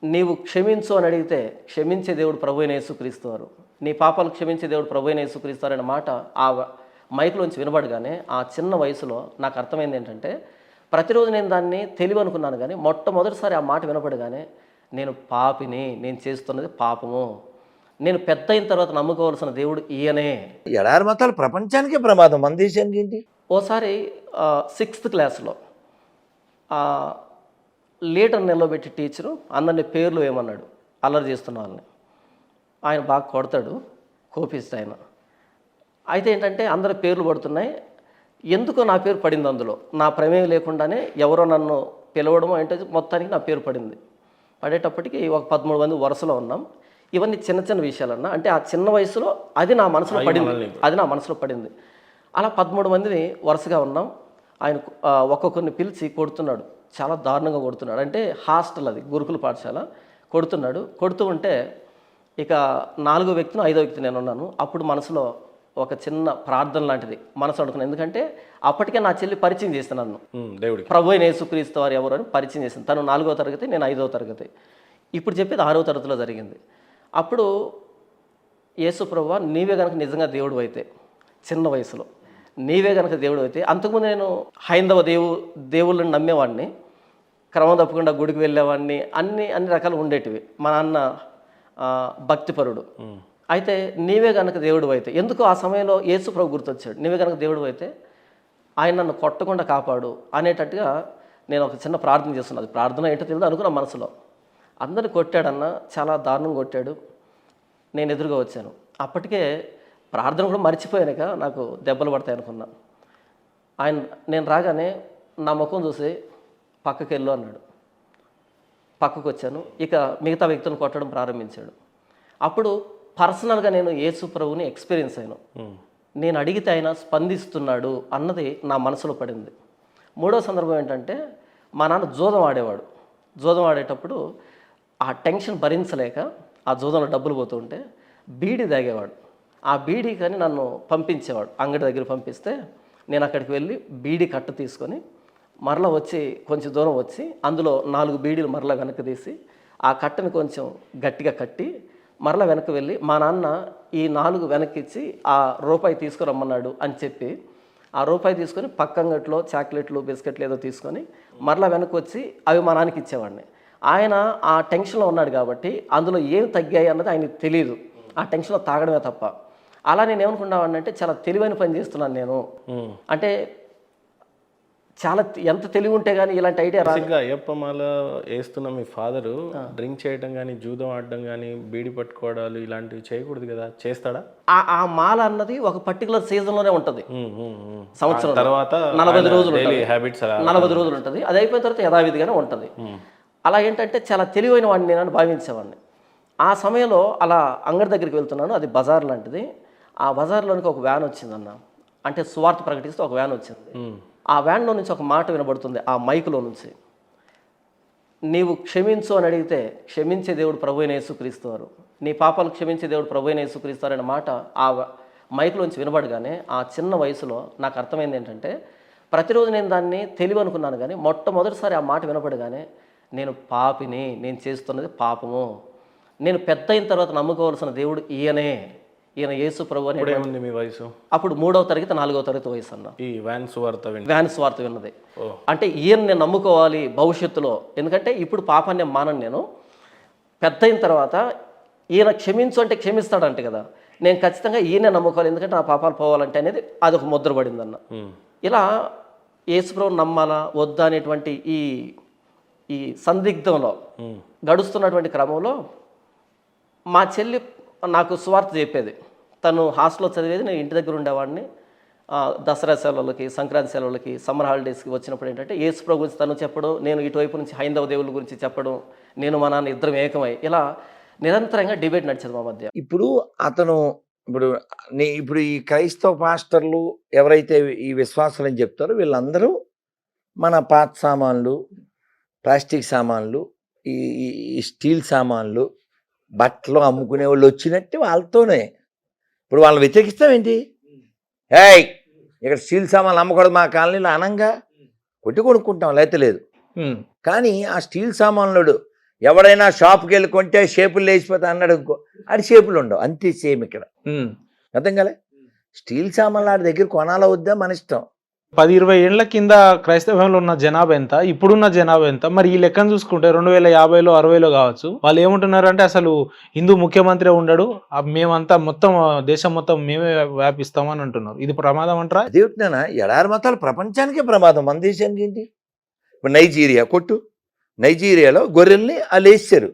నీవు క్షమించు అని అడిగితే క్షమించే దేవుడు ప్రభువైన యేసుక్రీస్తు వారు. నీ పాపాలు క్షమించే దేవుడు ప్రభువైన యేసుక్రీస్తు వారు అనే మాట ఆ మైక్లోంచి వినబడగానే ఆ చిన్న వయసులో నాకు అర్థమైంది ఏంటంటే, ప్రతిరోజు నేను దాన్ని తెలివి అనుకున్నాను కానీ మొట్టమొదటిసారి ఆ మాట వినపడగానే నేను పాపిని, నేను చేస్తున్నది పాపము, నేను పెద్ద అయిన తర్వాత నమ్ముకోవాల్సిన దేవుడు ఈయనే. ఎడారి మతాలు ప్రపంచానికే ప్రమాదం, మన దేశానికి ఏంటి? ఓసారి 6th క్లాస్లో లీటర్ నిలబెట్టి టీచరు అందరినీ పేర్లు వేయమన్నాడు, అల్లరి చేస్తున్న వాళ్ళని. ఆయన బాగా కొడతాడు, కోపిస్ట్ ఆయన. అయితే ఏంటంటే అందరి పేర్లు పడుతున్నాయి, ఎందుకో నా పేరు పడింది అందులో. నా ప్రమేయం లేకుండానే ఎవరో నన్ను పిలవడమో ఏంటో మొత్తానికి నా పేరు పడింది. పడేటప్పటికి ఒక 13 మంది వరుసలో ఉన్నాం. ఇవన్నీ చిన్న చిన్న విషయాలన్నా, అంటే ఆ చిన్న వయసులో అది నా మనసులో పడింది. అలా 13 మందిని వరుసగా ఉన్నాం. ఆయన ఒక్కొక్కరిని పిలిచి కొడుతున్నాడు, చాలా దారుణంగా కొడుతున్నాడు. అంటే హాస్టల్, అది గురుకుల పాఠశాల. కొడుతూ ఉంటే ఇక 4వ వ్యక్తిని 5వ వ్యక్తి నేను ఉన్నాను. అప్పుడు మనసులో ఒక చిన్న ప్రార్థన లాంటిది మనసు అనుకున్నాను. ఎందుకంటే అప్పటికే నా చెల్లి పరిచయం చేస్తాను నన్ను, దేవుడికి ప్రభువైన యేసుక్రీస్తు వారు ఎవరు అని పరిచయం చేసింది. తను 4వ తరగతి, నేను 5వ తరగతి. ఇప్పుడు చెప్పేది 6వ తరగతిలో జరిగింది. అప్పుడు యేసు ప్రభువా, నీవే కనుక నిజంగా దేవుడు అయితే, చిన్న వయసులో నీవే కనుక దేవుడు అయితే, అంతకుముందు నేను హైందవ దేవుళ్ళని నమ్మేవాడిని, క్రమం తప్పకుండా గుడికి వెళ్ళేవాడిని, అన్ని రకాలు ఉండేటివి. మా నాన్న భక్తిపరుడు. అయితే నీవే కనుక దేవుడు అయితే, ఎందుకు ఆ సమయంలో యేసు ప్రభు గుర్తొచ్చాడు. నీవే కనుక దేవుడు అయితే ఆయన నన్ను కొట్టకుండా కాపాడు అనేటట్టుగా నేను ఒక చిన్న ప్రార్థన చేస్తున్నాను. అది ప్రార్థన ఏంటో తెలియదు అనుకున్నా మనసులో. అందరిని కొట్టాడన్న, చాలా దారుణంగా కొట్టాడు. నేను ఎదురుగా వచ్చాను. అప్పటికే ప్రార్థన కూడా మర్చిపోయానుక, నాకు దెబ్బలు పడతాయి అనుకున్నా. నేను రాగానే నా ముఖం చూసి పక్కకి వెళ్ళు అన్నాడు. పక్కకు వచ్చాను. ఇక మిగతా వ్యక్తులను కొట్టడం ప్రారంభించాడు. అప్పుడు పర్సనల్గా నేను యేసు ప్రభువుని ఎక్స్పీరియన్స్ అయ్యాను. నేను అడిగితే ఆయన స్పందిస్తున్నాడు అన్నది నా మనసులో పడింది. 3వ సందర్భం ఏంటంటే, మా నాన్న జూదం ఆడేవాడు. జూదం ఆడేటప్పుడు ఆ టెన్షన్ భరించలేక ఆ జూదంలో డబ్బులు పోతుంటే బీడీ తాగేవాడు. ఆ బీడీ కానీ నన్ను పంపించేవాడు, అంగడి దగ్గర పంపిస్తే నేను అక్కడికి వెళ్ళి బీడీ కట్ట తీసుకొని మరలా వచ్చి కొంచెం దూరం వచ్చి అందులో 4 బీడీలు మరలా వెనక్కి తీసి ఆ కట్టని కొంచెం గట్టిగా కట్టి మరలా వెనక్కి వెళ్ళి, మా నాన్న ఈ 4 వెనక్కి ఇచ్చి ఆ రూపాయి తీసుకురమ్మన్నాడు అని చెప్పి ఆ రూపాయి తీసుకొని పక్కంగట్లో చాక్లెట్లు, బిస్కెట్లు ఏదో తీసుకొని మరలా వెనక్కి వచ్చి అవి మా నాన్నకి ఇచ్చేవాడిని. ఆయన ఆ టెన్షన్లో ఉన్నాడు కాబట్టి అందులో ఏం తగ్గాయి అన్నది ఆయనకు తెలియదు, ఆ టెన్షన్లో తాగడమే తప్ప. అలా నేను ఏమనుకున్నావాడిని అంటే, చాలా తెలివైన పని చేస్తున్నాను నేను. అంటే చాలా ఎంత తెలివి ఉంటే కానీ ఇలాంటి ఐడియా రాదు. అయ్యప్ప మాల వేస్తున్న మీ ఫాదరు డ్రింక్ చేయడం కానీ, జూదం ఆడడం కానీ, బీడి పట్టుకోవడాలు ఇలాంటివి చేయకూడదు కదా, చేస్తాడా? ఆ మాల అన్నది ఒక పర్టికులర్ సీజన్లోనే ఉంటుంది. సంవత్సరం తర్వాత 40 రోజులు హ్యాబిట్స్ 40 రోజులు ఉంటుంది. అది అయిపోయిన తర్వాత యథావిధిగానే ఉంటుంది. అలా ఏంటంటే చాలా తెలివైన వాడిని నేను భావించేవాడిని. ఆ సమయంలో అలా అంగడి దగ్గరికి వెళ్తున్నాను, అది బజార్ లాంటిది. ఆ బజార్లోనికి ఒక వ్యాన్ వచ్చిందన్న, అంటే సువార్త ప్రకటిస్తూ ఒక వ్యాన్ వచ్చింది. ఆ వ్యాన్లో నుంచి ఒక మాట వినబడుతుంది, ఆ మైకులో నుంచి, నీవు క్షమించు అని అడిగితే క్షమించే దేవుడు ప్రభువైన యేసుక్రీస్తు వారు. నీ పాపాలు క్షమించే దేవుడు ప్రభువైన యేసుక్రీస్తు వారు అనే మాట ఆ మైకులోంచి వినబడగానే ఆ చిన్న వయసులో నాకు అర్థమైంది ఏంటంటే, ప్రతిరోజు నేను దాన్ని తెలివి అనుకున్నాను కానీ మొట్టమొదటిసారి ఆ మాట వినపడగానే నేను పాపిని, నేను చేస్తున్నది పాపము, నేను పెద్ద అయిన తర్వాత నమ్ముకోవాల్సిన దేవుడు ఈయనే, ఈయన యేసు ప్రభు అని. మీ వయసు అప్పుడు 3వ తరగతి 4వ తరగతి వయసు అన్న. ఈ వ్యాన్ స్వార్థ విన్నది. అంటే ఈయన నేను నమ్ముకోవాలి భవిష్యత్తులో, ఎందుకంటే ఇప్పుడు పాపాన్ని మానను, నేను పెద్ద అయిన తర్వాత ఈయన క్షమించు అంటే క్షమిస్తాడంటే కదా, నేను ఖచ్చితంగా ఈయనే నమ్ముకోవాలి, ఎందుకంటే నా పాపాలు పోవాలంటే అనేది అదొక ముద్ర పడిందన్న. ఇలా యేసు ప్రభు నమ్మాలా వద్దా అనేటువంటి ఈ సందిగ్ధంలో గడుస్తున్నటువంటి క్రమంలో మా చెల్లి నాకు సువార్త చెప్పేది. తను హాస్టల్లో చదివేది, నేను ఇంటి దగ్గర ఉండేవాడిని. దసరా సెలవులకి, సంక్రాంతి సెలవులకి, సమ్మర్ హాలిడేస్కి వచ్చినప్పుడు ఏంటంటే యేసు ప్రభు గురించి తను చెప్పడం, నేను ఇటువైపు నుంచి హైందవ దేవుళ్ళ గురించి చెప్పడం, నేను మా నాన్న ఇద్దరం ఏకమై ఇలా నిరంతరంగా డిబేట్ నడిచేది మా మధ్య. ఇప్పుడు ఈ క్రైస్తవ పాస్టర్లు ఎవరైతే ఈ విశ్వాసాలు అని చెప్తారో వీళ్ళందరూ మన పాత సామాన్లు, ప్లాస్టిక్ సామాన్లు, ఈ స్టీల్ సామాన్లు, బట్టలు అమ్ముకునే వాళ్ళు వచ్చినట్టు వాళ్ళతోనే ఇప్పుడు వాళ్ళని వ్యతిరేకిస్తామేంటి? ఇక్కడ స్టీల్ సామాన్లు అమ్మకూడదు మా కాలనీలో అనంగా కొట్టి కొనుక్కుంటాం, లేకపోతే లేదు. కానీ ఆ స్టీల్ సామాన్లుడు ఎవడైనా షాప్కి వెళ్ళి కొంటే షేపులు లేచిపోతా అన్నాడు ఇంకో, ఆడి షేపులు ఉండవు, అంతే సేమ్ ఇక్కడ. అర్థం కాలే? స్టీల్ సామాన్లు ఆడి దగ్గర కొనాలా వద్దా మన ఇష్టం. 10-20 ఏళ్ల కింద క్రైస్తవంలో ఉన్న జనాభా ఎంత, ఇప్పుడున్న జనాభా ఎంత? మరి ఈ లెక్కను చూసుకుంటే 2050లో 60లో కావచ్చు, వాళ్ళు ఏమంటున్నారు అంటే అసలు హిందూ ముఖ్యమంత్రి ఉండడు, మేమంతా మొత్తం దేశం మొత్తం మేమే వ్యాపిస్తామని అంటున్నారు. ఇది ప్రమాదం అంటారా? అదేమిటినా ఎడారి మతాలు ప్రపంచానికే ప్రమాదం, మన దేశానికి ఏంటి? ఇప్పుడు నైజీరియా కొట్టు, నైజీరియాలో గొర్రెల్ని వాళ్ళు వేసారు.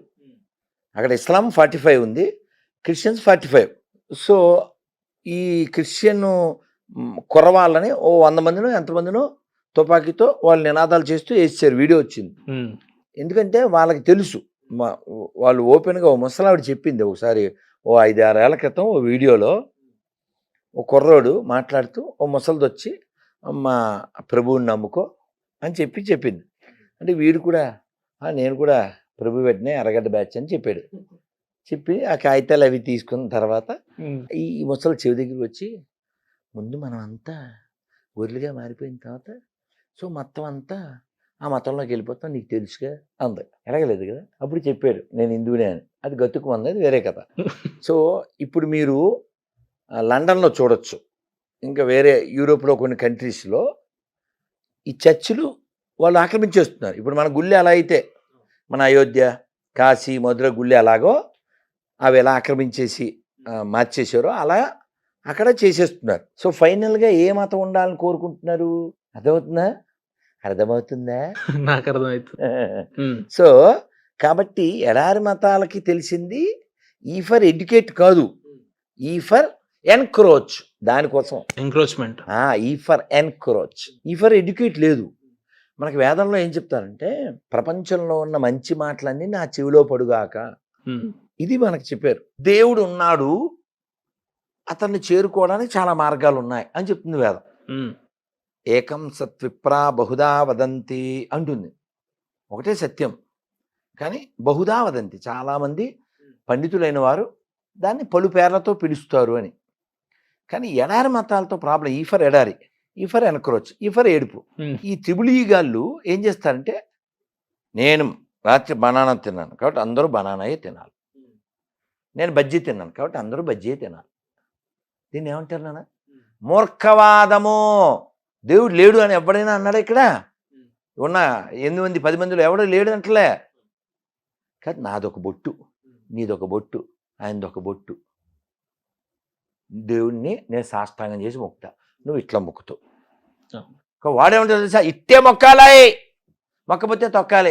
అక్కడ ఇస్లాం 45 ఉంది, క్రిస్టియన్స్ 45. సో ఈ క్రిస్టియన్ కుర్రవాళ్ళని ఓ 100 మందినో ఎంతమందినో తుపాకీతో వాళ్ళు నినాదాలు చేస్తూ వేసారు, వీడియో వచ్చింది. ఎందుకంటే వాళ్ళకి తెలుసు, వాళ్ళు ఓపెన్గా ఓ ముసలావిడ చెప్పింది ఒకసారి, ఓ 5-6 ఏళ్ల క్రితం ఓ వీడియోలో ఓ కుర్రోడు మాట్లాడుతూ ఓ ముసలిది వచ్చి మా ప్రభువుని నమ్ముకో అని చెప్పింది. అంటే వీడు కూడా నేను కూడా ప్రభు పెట్టినే ఎర్రగడ్డ బ్యాచ్ అని చెప్పాడు. చెప్పి ఆ కాగితాలు అవి తీసుకున్న తర్వాత ఈ ముసలి చెవి దగ్గరికి వచ్చి, ముందు మనం అంతా గొర్రెలుగా మారిపోయిన తర్వాత సో మొత్తం అంతా ఆ మతంలోకి వెళ్ళిపోతాం, నీకు తెలుసుగా అంది. ఎలాగలేదు కదా. అప్పుడు చెప్పాడు నేను హిందువునే అని. అది గతుకుమంది, అది వేరే కథ. సో ఇప్పుడు మీరు లండన్లో చూడొచ్చు, ఇంకా వేరే యూరోప్లో కొన్ని కంట్రీస్లో ఈ చర్చిలు వాళ్ళు ఆక్రమించేస్తున్నారు. ఇప్పుడు మన గుళ్ళి ఎలా అయితే మన అయోధ్య, కాశీ, మధుర గుళ్ళి ఎలాగో అవి ఎలా ఆక్రమించేసి మార్చేసారో అలా అక్కడ చేసేస్తున్నారు. సో ఫైనల్గా ఏ మతం ఉండాలని కోరుకుంటున్నారు? అర్థమవుతుందా? నాకు అర్థమవుతుంది. సో కాబట్టి ఎడారి మతాలకి తెలిసింది ఈ ఫర్ ఎడ్యుకేట్ కాదు, ఈ ఫర్ ఎన్క్రోచ్. దానికోసం ఎంక్రోచ్మెంట్. ఈ ఫర్ ఎన్క్రోచ్, ఈ ఫర్ ఎడ్యుకేట్ లేదు. మనకి వేదంలో ఏం చెప్తారంటే ప్రపంచంలో ఉన్న మంచి మాటలన్నీ నా చెవిలో పడుగాక, ఇది మనకు చెప్పారు. దేవుడు ఉన్నాడు, అతన్ని చేరుకోవడానికి చాలా మార్గాలు ఉన్నాయి అని చెప్తుంది వేదం. ఏకం సత్విప్రా బహుదా వదంతి అంటుంది. ఒకటే సత్యం కానీ బహుదా వదంతి, చాలామంది పండితులైన వారు దాన్ని పలు పేర్లతో పిలుస్తారు అని. కానీ ఎడారి మతాలతో ప్రాబ్లం, ఈ ఫర్ ఎడారి, ఈ ఫర్ ఎన్క్రోచ్, ఈ ఫర్ ఏడుపు. ఈ త్రిబులీగాళ్ళు ఏం చేస్తారంటే నేను రాత్రి బనానా తిన్నాను కాబట్టి అందరూ బనానాయే తినాలి, నేను బజ్జీ తిన్నాను కాబట్టి అందరూ బజ్జీ తినాలి. దీన్ని ఏమంటారు నాన్న? మూర్ఖవాదము. దేవుడు లేడు అని ఎవడైనా అన్నాడా? ఇక్కడ ఉన్న 8 మంది 10 మందిలో ఎవడో లేడు అంటలే. కానీ నాదొక బొట్టు, నీదొక బొట్టు, ఆయనదొక బొట్టు, దేవుడిని నేను సాష్టాంగం చేసి మొక్కుతా, నువ్వు ఇట్లా మొక్కుతావు. వాడేమంటాడు తెలుసా? ఇట్టే మొక్కాలి, మొక్కపోతే తొక్కాలి.